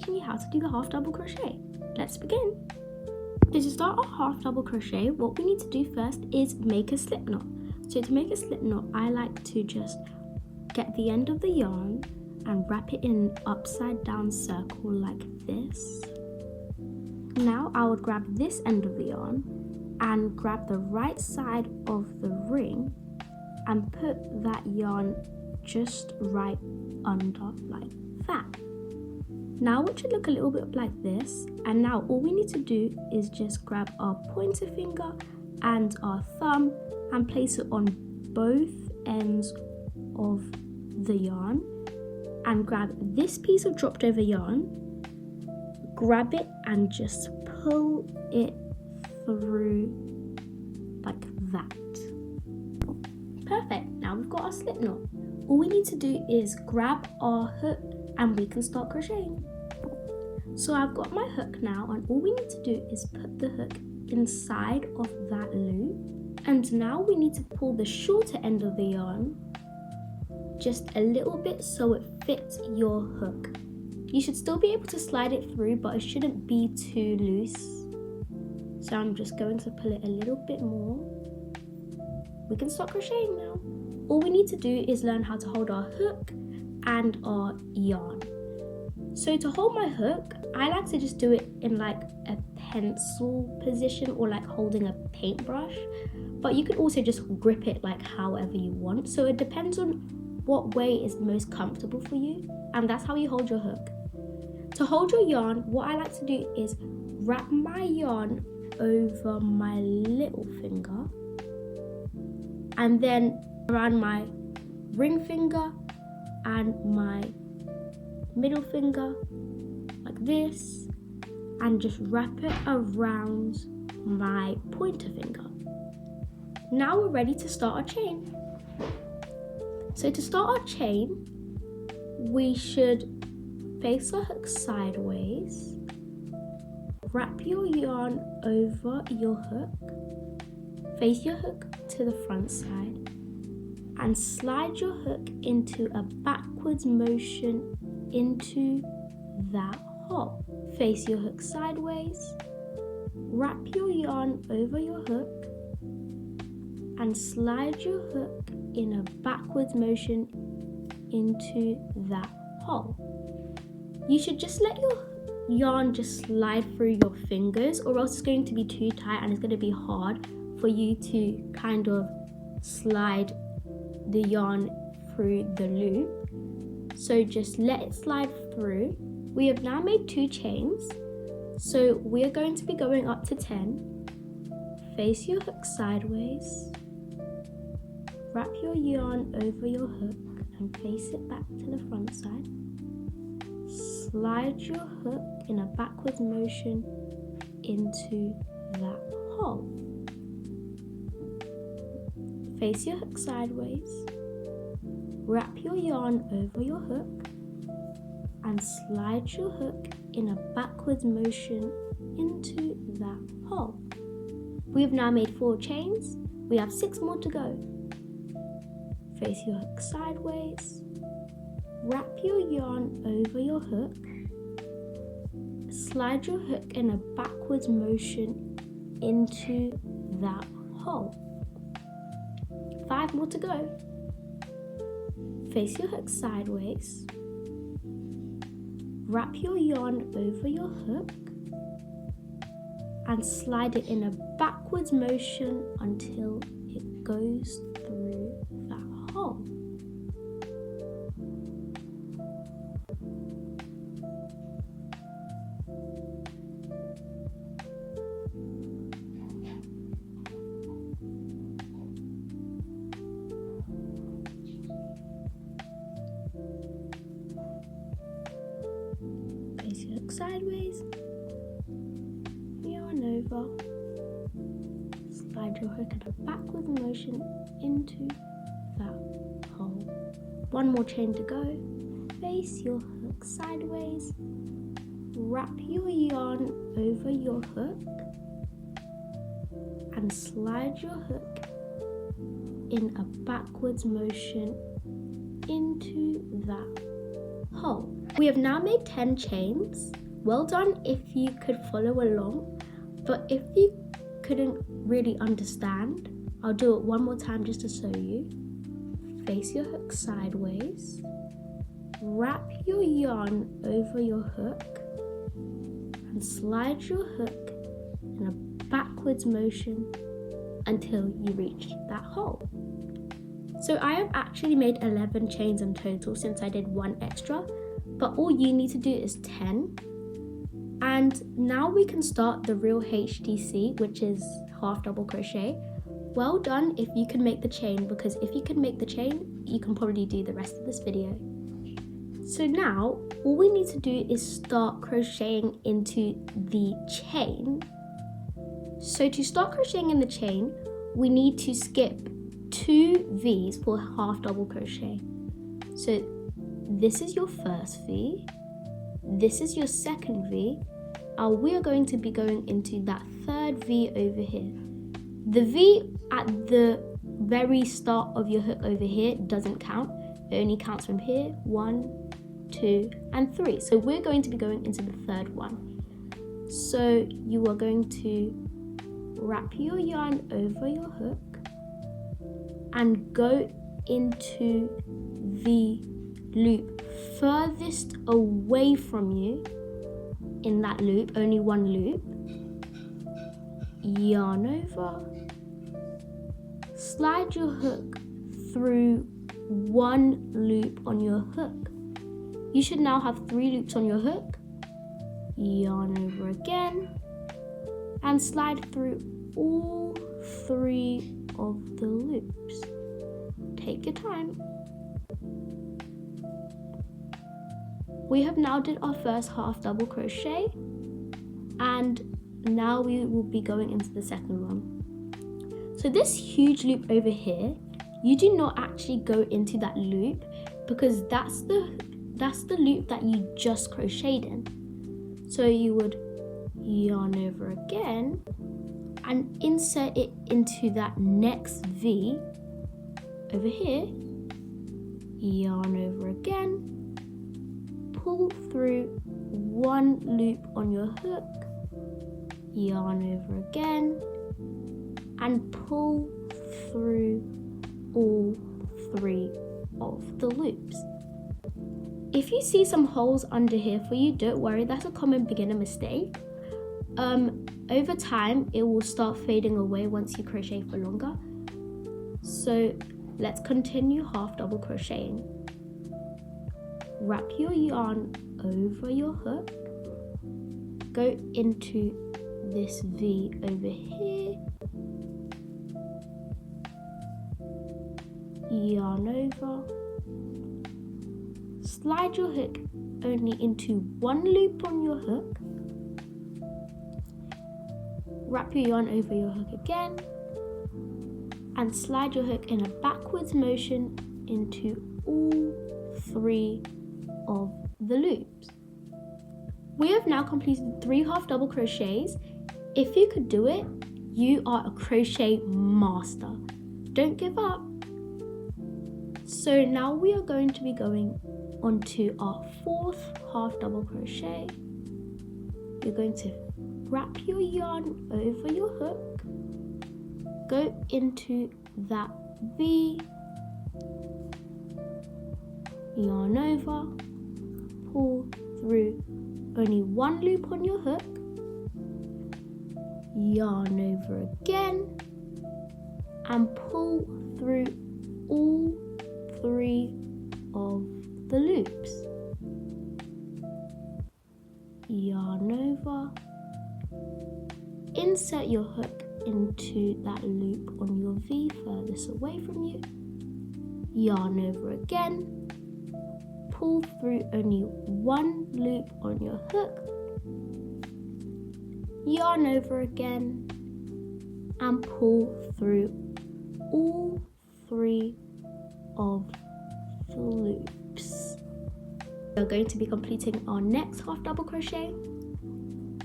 teaching you how to do the half double crochet. Let's begin. So to start our half double crochet, what we need to do first is make a slip knot. So to make a slip knot, I like to just get the end of the yarn and wrap it in an upside down circle like this. Now I would grab this end of the yarn and grab the right side of the ring and put that yarn just right under like that. Now it should look a little bit like this, and now all we need to do is just grab our pointer finger and our thumb and place it on both ends of the yarn and grab this piece of dropped over yarn, grab it and just pull it through like that. Perfect, now we've got our slip knot. All we need to do is grab our hook and we can start crocheting. So I've got my hook now, and all we need to do is put the hook inside of that loop. And now we need to pull the shorter end of the yarn just a little bit so it fits your hook. You should still be able to slide it through, but it shouldn't be too loose. So I'm just going to pull it a little bit more. We can start crocheting now. All we need to do is learn how to hold our hook and our yarn. So to hold my hook, I like to just do it in like a pencil position or like holding a paintbrush, but you can also just grip it like however you want. So it depends on what way is most comfortable for you, and that's how you hold your hook. To hold your yarn, what I like to do is wrap my yarn over my little finger and then around my ring finger and my middle finger like this, and just wrap it around my pointer finger. Now we're ready to start our chain. So to start our chain, we should face our hook sideways, wrap your yarn over your hook, face your hook to the front side, and slide your hook into a backwards motion into that hole. Face your hook sideways, wrap your yarn over your hook, and slide your hook in a backwards motion into that hole. You should just let your yarn just slide through your fingers, or else it's going to be too tight and it's going to be hard for you to kind of slide the yarn through the loop. So just let it slide through. We have now made 2 chains, so we are going to be going up to 10. Face your hook sideways, wrap your yarn over your hook and face it back to the front side. Slide your hook in a backwards motion into that hole. Face your hook sideways, wrap your yarn over your hook and slide your hook in a backwards motion into that hole. We have now made 4 chains. We have 6 more to go. Face your hook sideways, wrap your yarn over your hook, slide your hook in a backwards motion into that hole. 5 more to go. Face your hook sideways, wrap your yarn over your hook and slide it in a backwards motion until it goes through that hole. Place your hook sideways, yarn over, slide your hook in a backwards motion into that hole. 1 more chain to go. Face your hook sideways, wrap your yarn over your hook and slide your hook in a backwards motion into that hole. We have now made 10 chains. Well done if you could follow along, but if you couldn't really understand, I'll do it one more time just to show you. Face your hook sideways, wrap your yarn over your hook, and slide your hook in a backwards motion until you reach that hole. So I have actually made 11 chains in total since I did one extra, but all you need to do is 10. And now we can start the real HDC, which is half double crochet. Well done if you can make the chain, because if you can make the chain, you can probably do the rest of this video. So now all we need to do is start crocheting into the chain. So to start crocheting in the chain, we need to skip 2 V's for half double crochet. So this is your first V, this is your second V, and we are going to be going into that third V over here. The V at the very start of your hook over here doesn't count, it only counts from here, 1, 2, and 3. So we're going to be going into the third one. So you are going to wrap your yarn over your hook and go into the loop furthest away from you in that loop, only one loop. Yarn over, slide your hook through one loop on your hook. You should now have 3 loops on your hook. Yarn over again and slide through all 3 of the loops. Take your time. We have now did our first half double crochet, and now we will be going into the second one. So this huge loop over here, you do not actually go into that loop because that's the loop that you just crocheted in. So you would yarn over again and insert it into that next V over here, yarn over again, pull through one loop on your hook, yarn over again, and pull through all 3 of the loops. If you see some holes under here for you, don't worry, that's a common beginner mistake. Over time, it will start fading away once you crochet for longer. So let's continue half double crocheting. Wrap your yarn over your hook, go into this V over here, yarn over, slide your hook only into one loop on your hook, wrap your yarn over your hook again, and slide your hook in a backwards motion into all 3 of the loops. We have now completed 3 half double crochets. If you could do it, you are a crochet master. Don't give up. So now we are going to be going on to our 4th half double crochet. You're going to wrap your yarn over your hook, go into that V, yarn over, pull through only one loop on your hook, yarn over again, and pull through all 3 of the loops. Yarn over, insert your hook into that loop on your V furthest away from you, yarn over again, pull through only one loop on your hook, yarn over again, and pull through all 3 of the loops. We're going to be completing our next half double crochet.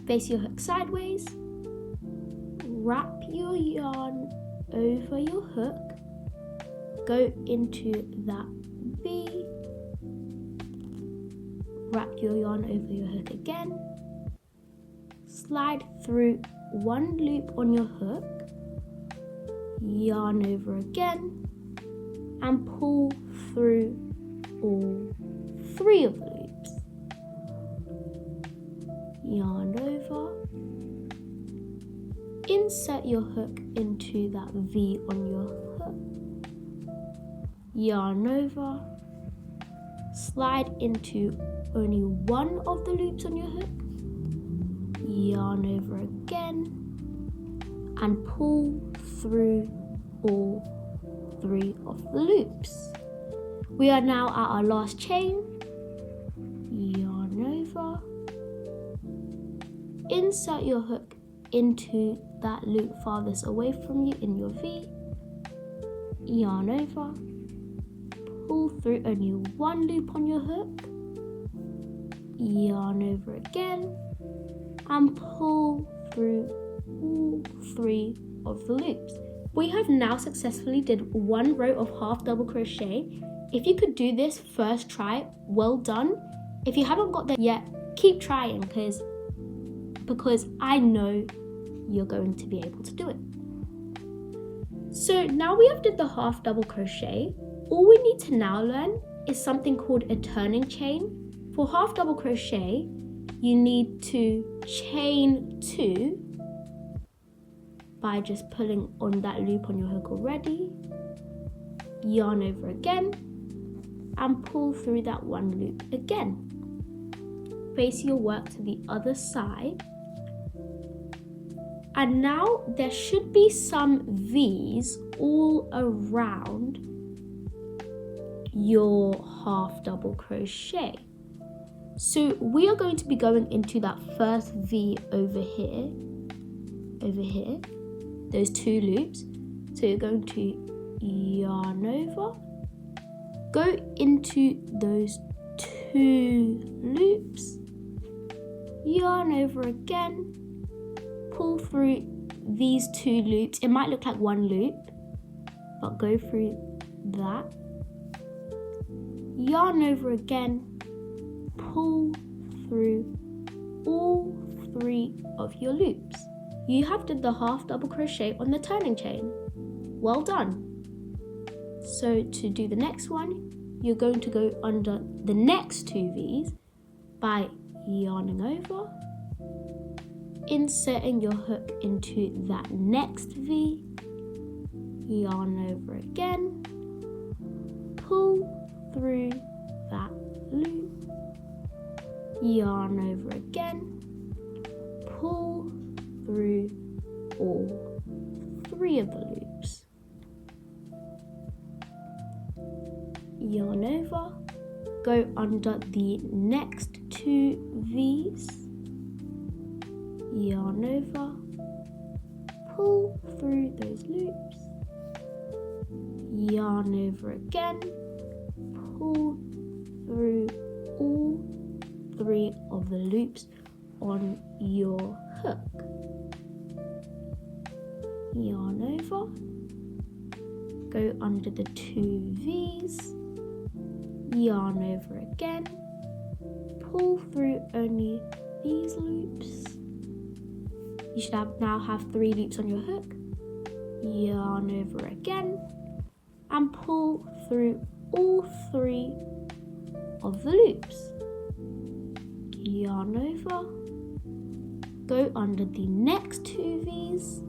Face your hook sideways, wrap your yarn over your hook, go into that V, wrap your yarn over your hook again, slide through one loop on your hook, yarn over again, and pull through all 3 of the loops. Yarn over, insert your hook into that V on your hook, yarn over, slide into only one of the loops on your hook, yarn over again, and pull through all 3 of the loops. We are now at our last chain. Yarn over, insert your hook into that loop farthest away from you in your V, yarn over, pull through only one loop on your hook, yarn over again, and pull through all 3 of the loops. We have now successfully did 1 row of half double crochet. If you could do this first try, well done. If you haven't got there yet, keep trying because I know you're going to be able to do it. So now we have did the half double crochet. All we need to now learn is something called a turning chain. For half double crochet, you need to chain 2 by just pulling on that loop on your hook already, yarn over again, and pull through that one loop again. Face your work to the other side. And now there should be some V's all around your half double crochet. So we are going to be going into that first V over here, those 2 loops. So you're going to yarn over, go into those 2 loops, yarn over again, pull through these 2 loops. It might look like 1 loop, but go through that, yarn over again, pull through all 3 of your loops. You have did the half double crochet on the turning chain. Well done. So to do the next one, you're going to go under the next 2 V's by yarning over, inserting your hook into that next V, yarn over again, pull through that loop, yarn over again, pull through all 3 of the loops, yarn over, go under the next 2 V's, yarn over, pull through those loops, yarn over again, pull through all 3 of the loops on your hook, yarn over, go under the 2 V's, yarn over again, pull through only these loops. You should now have 3 loops on your hook, yarn over again, and pull through all 3 of the loops, yarn over, go under the next 2 V's,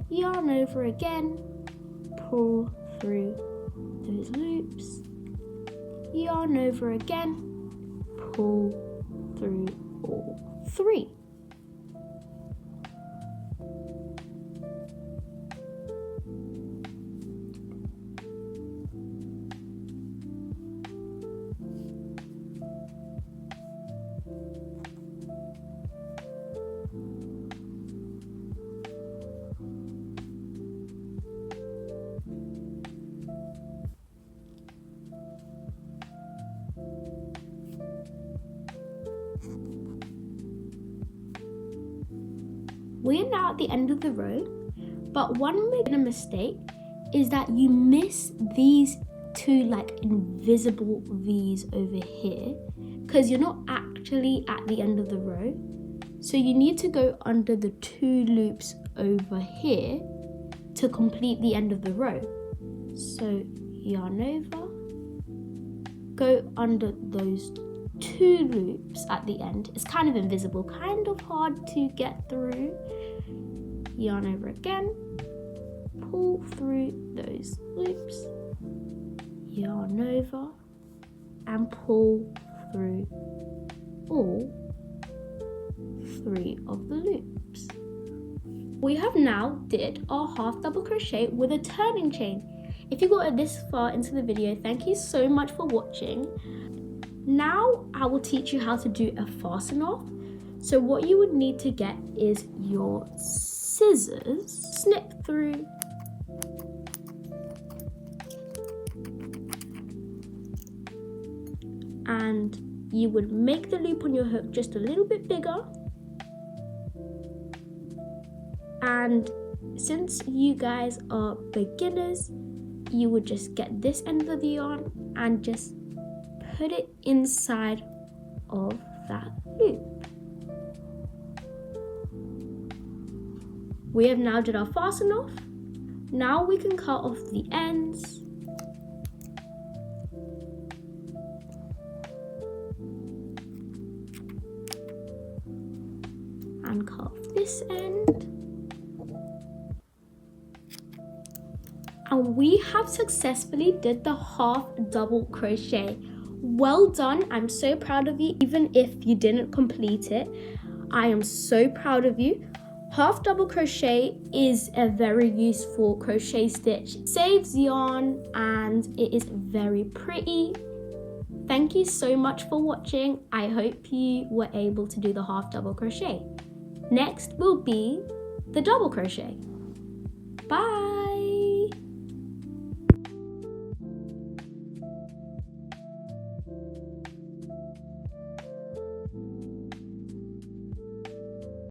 yarn over again, pull through those loops, yarn over again, pull through all 3. We are now at the end of the row, but one mistake is that you miss these 2 like invisible V's over here. because you're not actually at the end of the row. So you need to go under the 2 loops over here to complete the end of the row. So yarn over, go under those 2 loops at the end. It's kind of invisible, kind of hard to get through. Yarn over again, pull through those loops, yarn over, and pull through all 3 of the loops. We have now did our half double crochet with a turning chain. If you got this far into the video, thank you so much for watching. Now I will teach you how to do a fasten off. So what you would need to get is your scissors, snip through, and you would make the loop on your hook just a little bit bigger. And since you guys are beginners, you would just get this end of the yarn and just put it inside of that loop. We have now did our fasten off. Now we can cut off the ends. And cut off this end. And we have successfully did the half double crochet. Well done, I'm so proud of you. Even if you didn't complete it, I am so proud of you. Half double crochet is a very useful crochet stitch. It saves yarn and it is very pretty. Thank you so much for watching. I hope you were able to do the half double crochet. Next will be the double crochet. Bye.